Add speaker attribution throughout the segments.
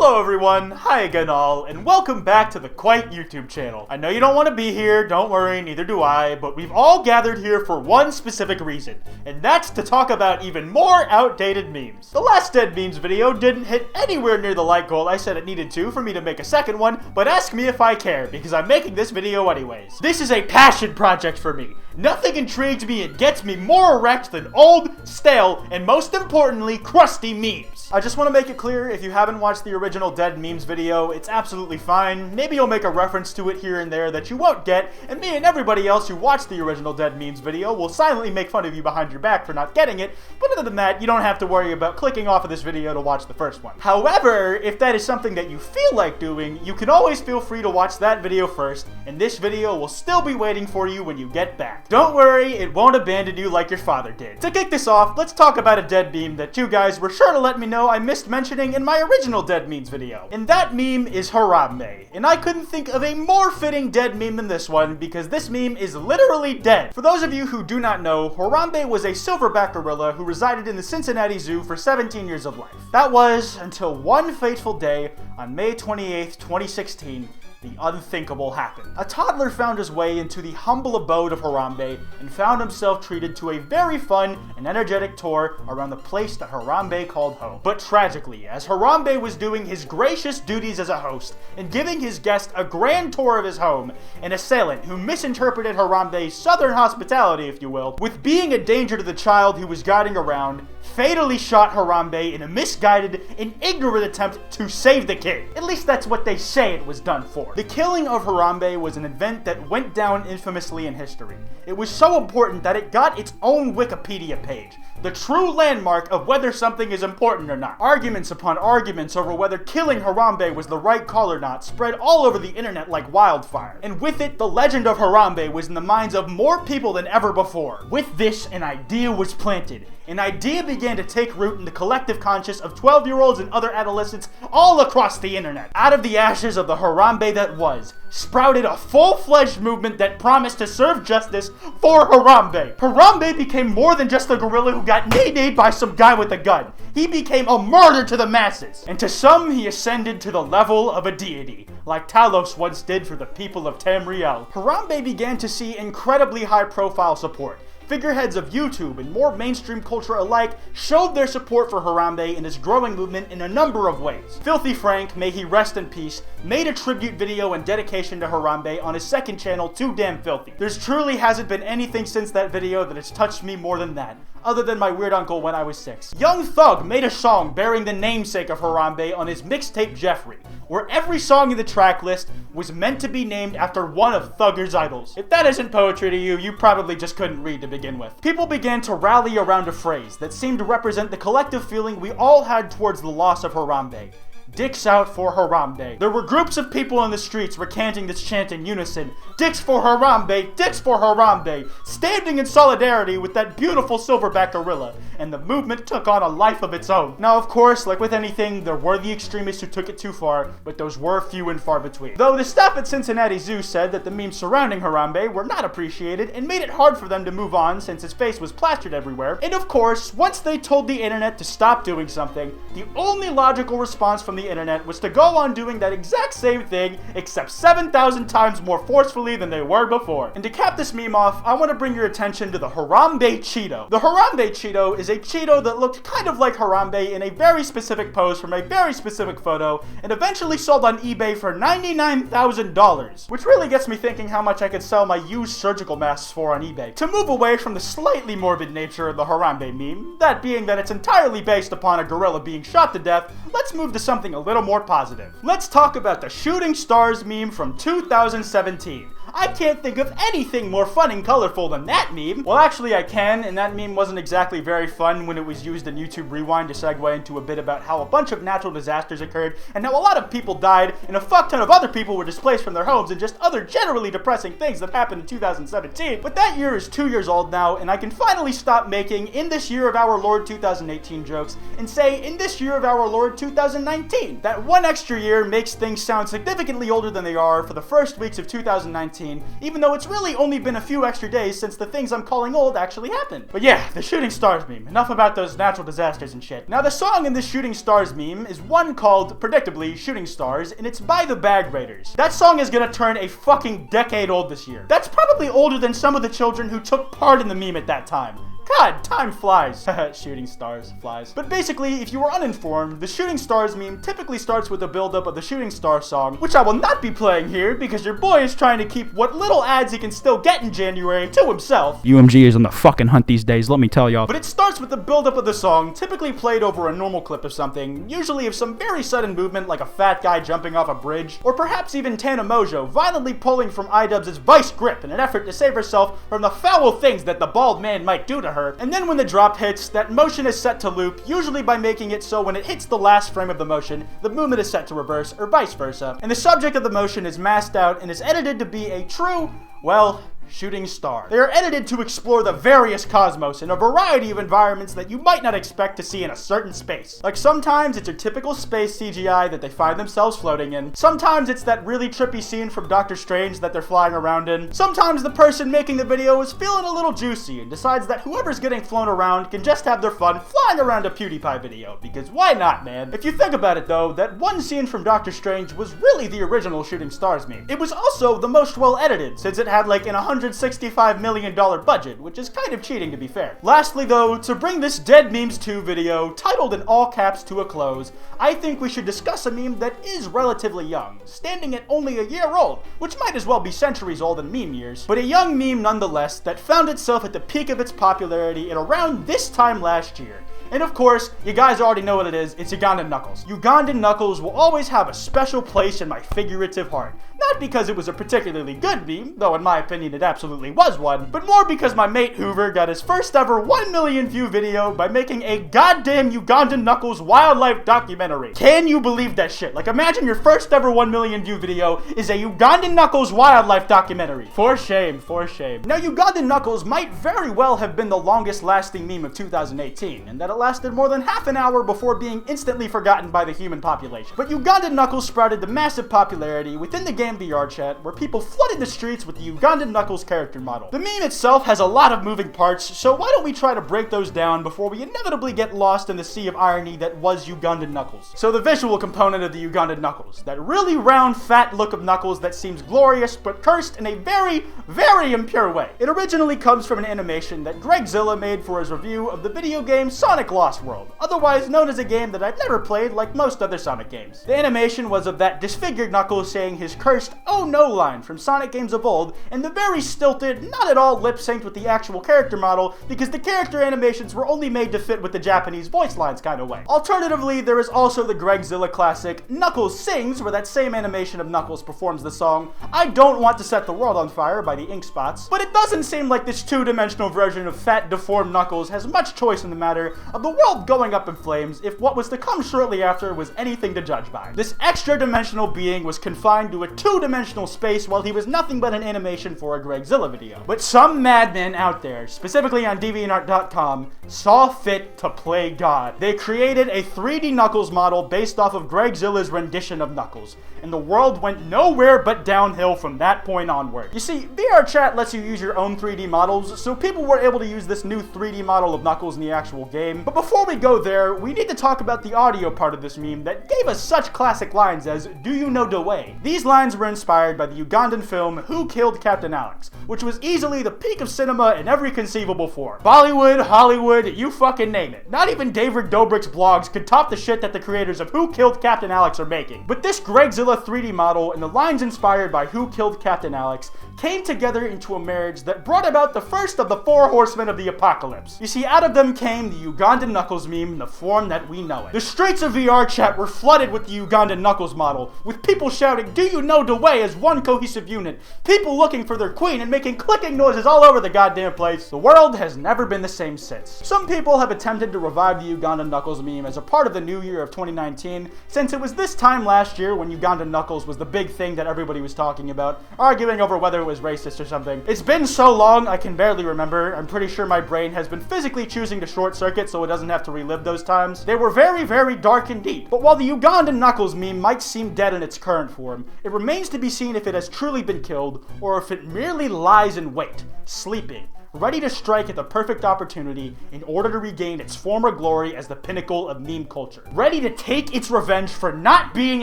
Speaker 1: Hello everyone, hi again all, and welcome back to the Kwite YouTube channel. I know you don't want to be here, don't worry, neither do I, but we've all gathered here for one specific reason, and that's to talk about even more outdated memes. The last Dead Memes video didn't hit anywhere near the like goal I said it needed to for me to make a second one, but ask me if I care, because I'm making this video anyways. This is a passion project for me. Nothing intrigues me and gets me more erect than old, stale, and most importantly, crusty memes. I just want to make it clear, if you haven't watched the original Dead Memes video, it's absolutely fine. Maybe you'll make a reference to it here and there that you won't get, and me and everybody else who watched the original Dead Memes video will silently make fun of you behind your back for not getting it, but other than that, you don't have to worry about clicking off of this video to watch the first one. However, if that is something that you feel like doing, you can always feel free to watch that video first, and this video will still be waiting for you when you get back. Don't worry, it won't abandon you like your father did. To kick this off, let's talk about a dead meme that you guys were sure to let me know I missed mentioning in my original Dead Memes video. And that meme is Harambe. And I couldn't think of a more fitting dead meme than this one because this meme is literally dead. For those of you who do not know, Harambe was a silverback gorilla who resided in the Cincinnati Zoo for 17 years of life. That was until one fateful day on May 28th, 2016, the unthinkable happened. A toddler found his way into the humble abode of Harambe and found himself treated to a very fun and energetic tour around the place that Harambe called home. But tragically, as Harambe was doing his gracious duties as a host and giving his guest a grand tour of his home, an assailant who misinterpreted Harambe's southern hospitality, if you will, with being a danger to the child who was guiding around, fatally shot Harambe in a misguided and ignorant attempt to save the kid. At least that's what they say it was done for. The killing of Harambe was an event that went down infamously in history. It was so important that it got its own Wikipedia page, the true landmark of whether something is important or not. Arguments upon arguments over whether killing Harambe was the right call or not spread all over the internet like wildfire. And with it, the legend of Harambe was in the minds of more people than ever before. With this, an idea was planted. An idea began to take root in the collective conscious of 12-year-olds and other adolescents all across the internet. Out of the ashes of the Harambe that was, sprouted a full-fledged movement that promised to serve justice for Harambe. Harambe became more than just a gorilla who got knee-kneed by some guy with a gun. He became a martyr to the masses. And to some, he ascended to the level of a deity, like Talos once did for the people of Tamriel. Harambe began to see incredibly high-profile support. Figureheads of YouTube and more mainstream culture alike showed their support for Harambe and his growing movement in a number of ways. Filthy Frank, may he rest in peace, made a tribute video and dedication to Harambe on his second channel, Too Damn Filthy. There's truly hasn't been anything since that video that has touched me more than that, other than my weird uncle when I was 6. Young Thug made a song bearing the namesake of Harambe on his mixtape Jeffrey, where every song in the track list was meant to be named after one of Thugger's idols. If that isn't poetry to you, you probably just couldn't read to begin with. People began to rally around a phrase that seemed to represent the collective feeling we all had towards the loss of Harambe. Dicks out for Harambe. There were groups of people in the streets recanting this chant in unison. Dicks for Harambe, dicks for Harambe, standing in solidarity with that beautiful silverback gorilla, and the movement took on a life of its own. Now, of course, like with anything, there were the extremists who took it too far, but those were few and far between. Though the staff at Cincinnati Zoo said that the memes surrounding Harambe were not appreciated and made it hard for them to move on since his face was plastered everywhere. And of course, once they told the internet to stop doing something, the only logical response from the internet was to go on doing that exact same thing, except 7,000 times more forcefully than they were before. And to cap this meme off, I want to bring your attention to the Harambe Cheeto. The Harambe Cheeto is a Cheeto that looked kind of like Harambe in a very specific pose from a very specific photo, and eventually sold on eBay for $99,000, which really gets me thinking how much I could sell my used surgical masks for on eBay. To move away from the slightly morbid nature of the Harambe meme, that being that it's entirely based upon a gorilla being shot to death, let's move to something a little more positive. Let's talk about the Shooting Stars meme from 2017. I can't think of anything more fun and colorful than that meme. Well, actually I can, and that meme wasn't exactly very fun when it was used in YouTube Rewind to segue into a bit about how a bunch of natural disasters occurred and how a lot of people died and a fuck ton of other people were displaced from their homes and just other generally depressing things that happened in 2017. But that year is 2 years old now, and I can finally stop making in this year of our Lord 2018 jokes and say in this year of our Lord 2019. That one extra year makes things sound significantly older than they are for the first weeks of 2019 2019, even though it's really only been a few extra days since the things I'm calling old actually happened. But yeah, the shooting stars meme. Enough about those natural disasters and shit. Now the song in this shooting stars meme is one called, predictably, Shooting Stars, and it's by the Bag Raiders. That song is gonna turn a fucking decade old this year. That's probably older than some of the children who took part in the meme at that time. God, time flies. Shooting stars flies. But basically, if you were uninformed, the Shooting Stars meme typically starts with the build-up of the Shooting Star song, which I will not be playing here because your boy is trying to keep what little ads he can still get in January to himself.
Speaker 2: UMG is on the fucking hunt these days, let me tell y'all.
Speaker 1: But it starts with the build-up of the song, typically played over a normal clip of something, usually of some very sudden movement like a fat guy jumping off a bridge, or perhaps even Tana Mojo violently pulling from iDubbbz's vice grip in an effort to save herself from the foul things that the bald man might do to her. And then when the drop hits, that motion is set to loop, usually by making it so when it hits the last frame of the motion, the movement is set to reverse, or vice versa. And the subject of the motion is masked out and is edited to be a true, well, shooting star. They are edited to explore the various cosmos in a variety of environments that you might not expect to see in a certain space. Like sometimes it's your typical space CGI that they find themselves floating in. Sometimes it's that really trippy scene from Doctor Strange that they're flying around in. Sometimes the person making the video is feeling a little juicy and decides that whoever's getting flown around can just have their fun flying around a PewDiePie video, because why not, man? If you think about it though, that one scene from Doctor Strange was really the original Shooting Stars meme. It was also the most well edited, since it had like an $165 million budget, which is kind of cheating to be fair. Lastly though, to bring this Dead Memes 2 video, titled in all caps, to a close, I think we should discuss a meme that is relatively young, standing at only a year old, which might as well be centuries old in meme years, but a young meme nonetheless that found itself at the peak of its popularity at around this time last year. And of course, you guys already know what it is, it's Ugandan Knuckles. Ugandan Knuckles will always have a special place in my figurative heart. Not because it was a particularly good meme, though in my opinion it absolutely was one, but more because my mate Hoover got his first ever 1 million view video by making a goddamn Ugandan Knuckles wildlife documentary. Can you believe that shit? Like imagine your first ever 1 million view video is a Ugandan Knuckles wildlife documentary. For shame, for shame. Now Ugandan Knuckles might very well have been the longest lasting meme of 2018, and that it lasted more than half an hour before being instantly forgotten by the human population. But Ugandan Knuckles sprouted to massive popularity within the game VR chat, where people flooded the streets with the Ugandan Knuckles character model. The meme itself has a lot of moving parts, so why don't we try to break those down before we inevitably get lost in the sea of irony that was Ugandan Knuckles. So the visual component of the Ugandan Knuckles, that really round, fat look of Knuckles that seems glorious but cursed in a very, very impure way. It originally comes from an animation that Gregzilla made for his review of the video game Sonic Lost World, otherwise known as a game that I've never played like most other Sonic games. The animation was of that disfigured Knuckles saying his cursed "oh no" line from Sonic games of old, and the very stilted, not at all lip-synced with the actual character model, because the character animations were only made to fit with the Japanese voice lines kind of way. Alternatively, there is also the Gregzilla classic Knuckles Sings, where that same animation of Knuckles performs the song "I Don't Want to Set the World on Fire" by the Ink Spots, but it doesn't seem like this two-dimensional version of fat, deformed Knuckles has much choice in the matter of the world going up in flames if what was to come shortly after was anything to judge by. This extra-dimensional being was confined to a two-dimensional space while he was nothing but an animation for a Gregzilla video. But some madmen out there, specifically on DeviantArt.com, saw fit to play God. They created a 3D Knuckles model based off of Gregzilla's rendition of Knuckles, and the world went nowhere but downhill from that point onward. You see, VR chat lets you use your own 3D models, so people were able to use this new 3D model of Knuckles in the actual game. But before we go there, we need to talk about the audio part of this meme that gave us such classic lines as "Do you know the way?" These lines were inspired by the Ugandan film Who Killed Captain Alex, which was easily the peak of cinema in every conceivable form. Bollywood, Hollywood, you fucking name it. Not even David Dobrik's blogs could top the shit that the creators of Who Killed Captain Alex are making. But this Gregzilla 3D model and the lines inspired by Who Killed Captain Alex came together into a marriage that brought about the first of the 4 horsemen of the apocalypse. You see, out of them came the Ugandan Knuckles meme in the form that we know it. The streets of VR chat were flooded with the Ugandan Knuckles model, with people shouting "Do you know the way?" as one cohesive unit, people looking for their queen and making clicking noises all over the goddamn place. The world has never been the same since. Some people have attempted to revive the Ugandan Knuckles meme as a part of the new year of 2019, since it was this time last year when Ugandan Knuckles was the big thing that everybody was talking about, arguing over whether it was racist or something. It's been so long I can barely remember. I'm pretty sure my brain has been physically choosing to short circuit so it doesn't have to relive those times. They were very, very dark indeed. But while the Ugandan Knuckles meme might seem dead in its current form, it remains remains to be seen if it has truly been killed, or if it merely lies in wait, sleeping, ready to strike at the perfect opportunity in order to regain its former glory as the pinnacle of meme culture. Ready to take its revenge for not being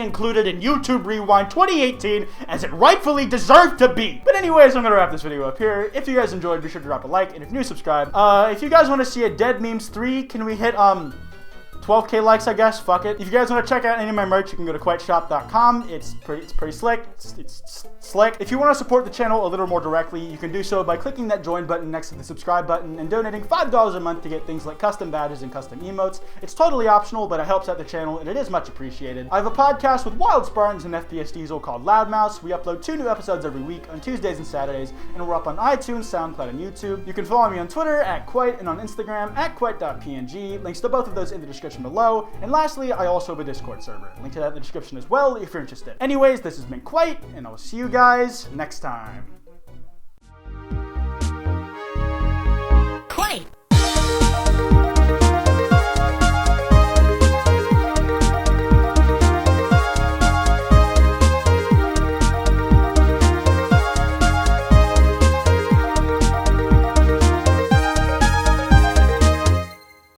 Speaker 1: included in YouTube Rewind 2018 as it rightfully deserved to be. But anyways, I'm gonna wrap this video up here. If you guys enjoyed, be sure to drop a like, and if you're new, subscribe. If you guys want to see a Dead Memes 3, can we hit 12K likes, I guess. Fuck it. If you guys want to check out any of my merch, you can go to kwiteshop.com. It's pretty slick. It's slick. If you want to support the channel a little more directly, you can do so by clicking that join button next to the subscribe button and donating $5 a month to get things like custom badges and custom emotes. It's totally optional, but it helps out the channel and it is much appreciated. I have a podcast with Wild Spartans and FPS Diesel called Loudmouse. We upload 2 new episodes every week on Tuesdays and Saturdays, and we're up on iTunes, SoundCloud, and YouTube. You can follow me on Twitter at Kwite and on Instagram at kwite.png. Links to both of those in the description below. And lastly, I also have a Discord server. Link to that in the description as well if you're interested. Anyways, this has been Kwite, and I will see you guys next time.